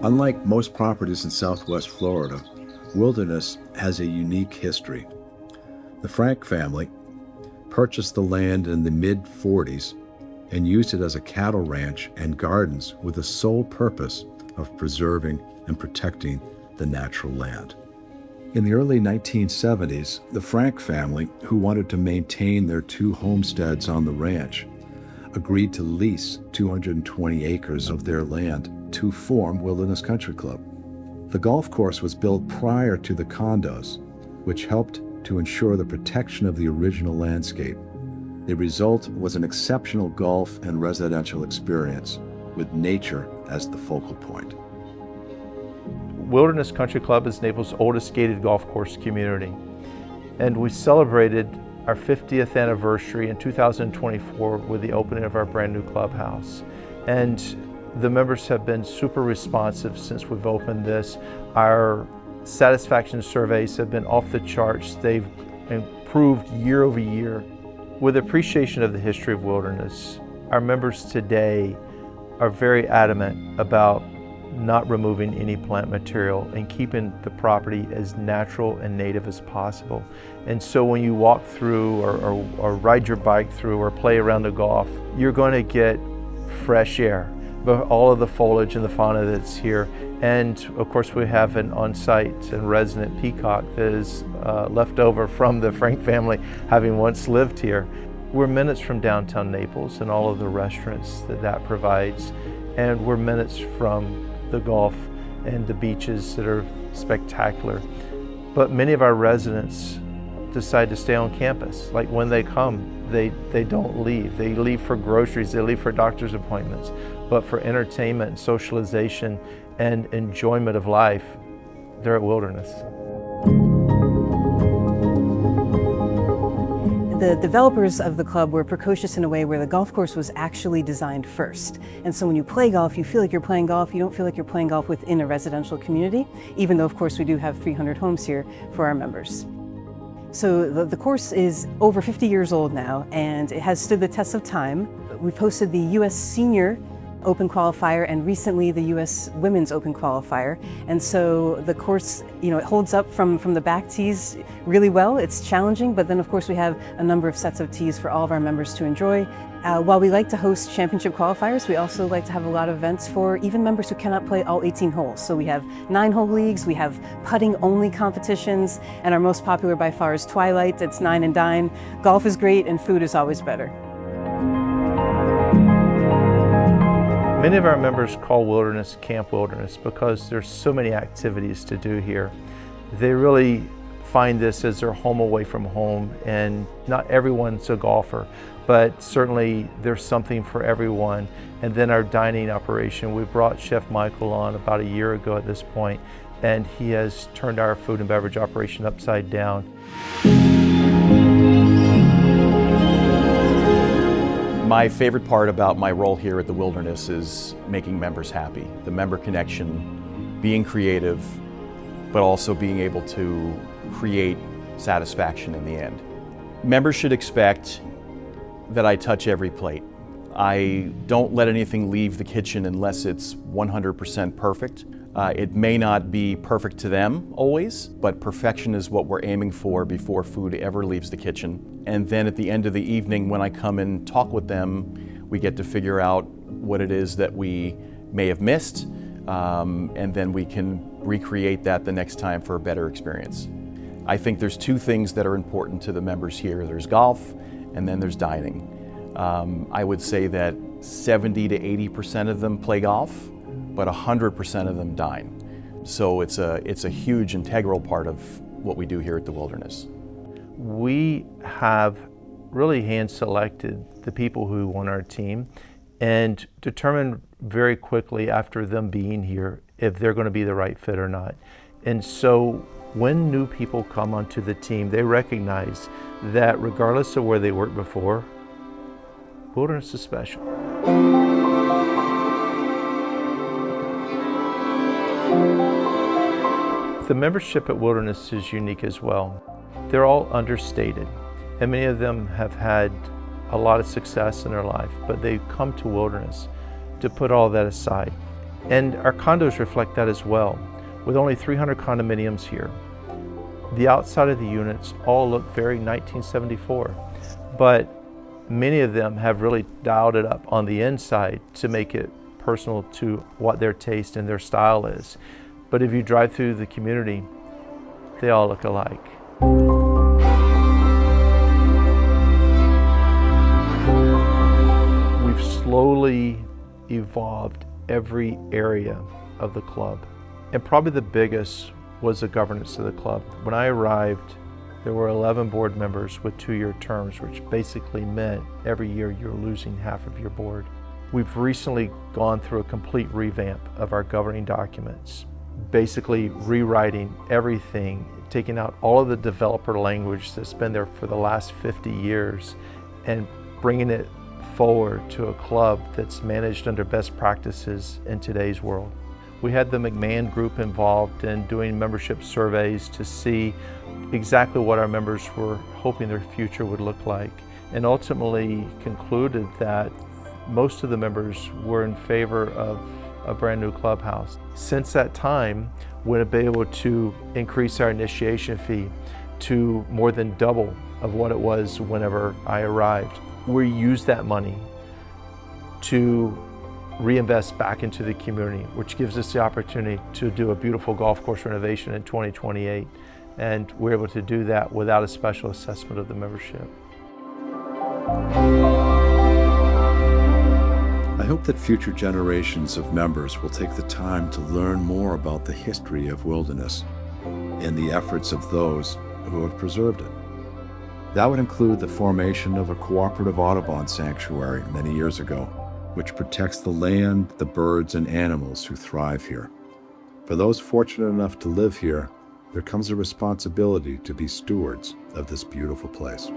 Unlike most properties in Southwest Florida, Wilderness has a unique history. The Frank family purchased the land in the mid-40s and used it as a cattle ranch and gardens with the sole purpose of preserving and protecting the natural land. In the early 1970s, the Frank family, who wanted to maintain their 2 homesteads on the ranch, agreed to lease 220 acres of their land to form Wilderness Country Club. The golf course was built prior to the condos, which helped to ensure the protection of the original landscape. The result was an exceptional golf and residential experience, with nature as the focal point. Wilderness Country Club is Naples' oldest gated golf course community, and we celebrated our 50th anniversary in 2024 with the opening of our brand new clubhouse. And the members have been super responsive since we've opened this. Our satisfaction surveys have been off the charts. They've improved year over year. With appreciation of the history of Wilderness, our members today are very adamant about not removing any plant material and keeping the property as natural and native as possible. And so when you walk through or ride your bike through or play around the golf, you're going to get fresh air, but all of the foliage and the fauna that's here. And of course we have an on-site and resident peacock that is left over from the Frank family having once lived here. We're minutes from downtown Naples and all of the restaurants that provides, and we're minutes from the golf and the beaches that are spectacular. But many of our residents decide to stay on campus. Like when they come, they don't leave. They leave for groceries, they leave for doctor's appointments, but for entertainment and socialization and enjoyment of life, they're at Wilderness. The developers of the club were precocious in a way where the golf course was actually designed first. And so when you play golf, you feel like you're playing golf. You don't feel like you're playing golf within a residential community, even though of course we do have 300 homes here for our members. So the course is over 50 years old now, and it has stood the test of time. We've hosted the U.S. Senior Open Qualifier and recently the U.S. Women's Open Qualifier. And so the course, it holds up from the back tees really well. It's challenging, but then of course we have a number of sets of tees for all of our members to enjoy. While we like to host championship qualifiers, we also like to have a lot of events for even members who cannot play all 18 holes. So we have 9-hole leagues, we have putting-only competitions, and our most popular by far is Twilight. It's 9 and dine. Golf is great and food is always better. Many of our members call Wilderness Camp Wilderness because there's so many activities to do here. They really find this as their home away from home, and not everyone's a golfer, but certainly there's something for everyone. And then our dining operation, we brought Chef Michael on about a year ago at this point, and he has turned our food and beverage operation upside down. My favorite part about my role here at the Wilderness is making members happy. The member connection, being creative, but also being able to create satisfaction in the end. Members should expect that I touch every plate. I don't let anything leave the kitchen unless it's 100% perfect. It may not be perfect to them always, but perfection is what we're aiming for before food ever leaves the kitchen. And then at the end of the evening, when I come and talk with them, we get to figure out what it is that we may have missed, and then we can recreate that the next time for a better experience. I think there's 2 things that are important to the members here. There's golf, and then there's dining. I would say that 70 to 80% of them play golf, but 100% of them dine. So it's a huge integral part of what we do here at the Wilderness. We have really hand-selected the people who want our team and determined very quickly after them being here if they're going to be the right fit or not. And so when new people come onto the team, they recognize that regardless of where they worked before, Wilderness is special. The membership at Wilderness is unique as well. They're all understated, and many of them have had a lot of success in their life, but they come to Wilderness to put all that aside. And our condos reflect that as well. With only 300 condominiums here, the outside of the units all look very 1974, but many of them have really dialed it up on the inside to make it personal to what their taste and their style is. But if you drive through the community, they all look alike. We've slowly evolved every area of the club. And probably the biggest was the governance of the club. When I arrived, there were 11 board members with 2-year terms, which basically meant every year you're losing half of your board. We've recently gone through a complete revamp of our governing documents, basically rewriting everything, taking out all of the developer language that's been there for the last 50 years and bringing it forward to a club that's managed under best practices in today's world. We had the McMahon Group involved in doing membership surveys to see exactly what our members were hoping their future would look like, and ultimately concluded that most of the members were in favor of a brand new clubhouse. Since that time, we've been able to increase our initiation fee to more than double of what it was whenever I arrived. We use that money to reinvest back into the community, which gives us the opportunity to do a beautiful golf course renovation in 2028. And we're able to do that without a special assessment of the membership. I hope that future generations of members will take the time to learn more about the history of Wilderness and the efforts of those who have preserved it. That would include the formation of a cooperative Audubon sanctuary many years ago, which protects the land, the birds, and animals who thrive here. For those fortunate enough to live here, there comes a responsibility to be stewards of this beautiful place.